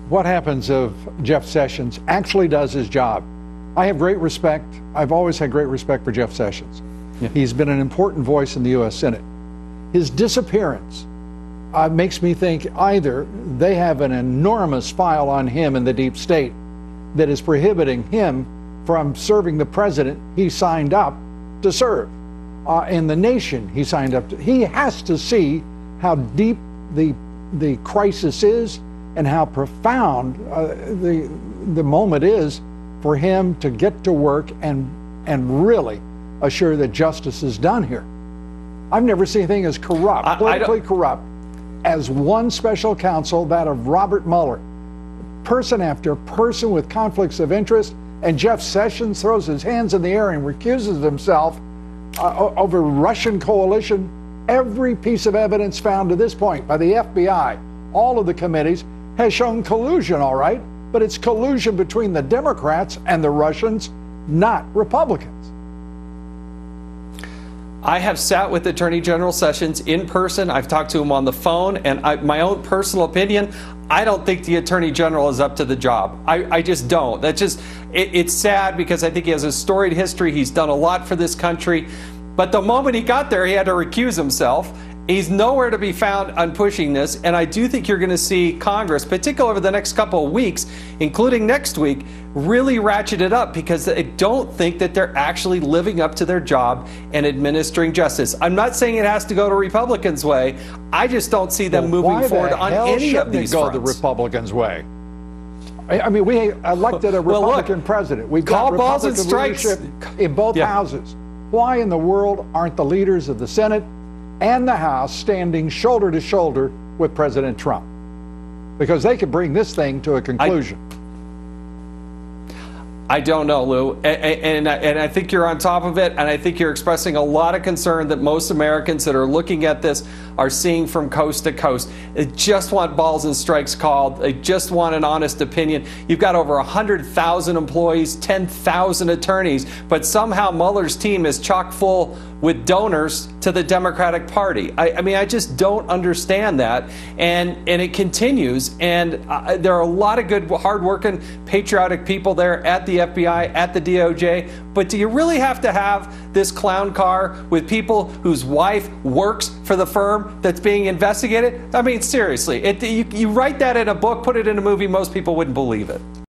what happens if Jeff Sessions actually does his job? I have great respect. I've always had great respect for Jeff Sessions. Yeah. He's been an important voice in the U.S. Senate. His disappearance makes me think either they have an enormous file on him in the deep state that is prohibiting him from serving the president he signed up to serve, in the nation he signed up to. He has to see how deep the crisis is and how profound the moment is for him to get to work and really assure that justice is done here. I've never seen anything as corrupt, politically corrupt, as one special counsel, that of Robert Mueller. Person after person with conflicts of interest, and Jeff Sessions throws his hands in the air and recuses himself over Russian coalition. Every piece of evidence found to this point by the FBI, all of the committees, has shown collusion, all right, but it's collusion between the Democrats and the Russians, not Republicans. I have sat with Attorney General Sessions in person. I've talked to him on the phone, and my own personal opinion, I don't think the Attorney General is up to the job. I just don't. It's sad because I think he has a storied history. He's done a lot for this country. But the moment he got there, he had to recuse himself. He's nowhere to be found on pushing this, and I do think you're going to see Congress, particularly over the next couple of weeks, including next week, really ratchet it up because I don't think that they're actually living up to their job and administering justice. I'm not saying it has to go to Republicans' way. I just don't see them moving forward on any of these fronts. Why the Republicans' way? I mean, we elected a Republican president. We've got Republican leadership in both houses. Why in the world aren't the leaders of the Senate and the House standing shoulder to shoulder with President Trump? Because they could bring this thing to a conclusion. I don't know, Lou, and I think you're on top of it, and I think you're expressing a lot of concern that most Americans that are looking at this are seeing from coast to coast. They just want balls and strikes called. They just want an honest opinion. You've got over 100,000 employees, 10,000 attorneys, but somehow Mueller's team is chock full with donors to the Democratic Party. I mean, I just don't understand that, and it continues, and there are a lot of good, hardworking, patriotic people there at the FBI, at the DOJ, but do you really have to have this clown car with people whose wife works for the firm that's being investigated? I mean, seriously, you write that in a book, put it in a movie, most people wouldn't believe it.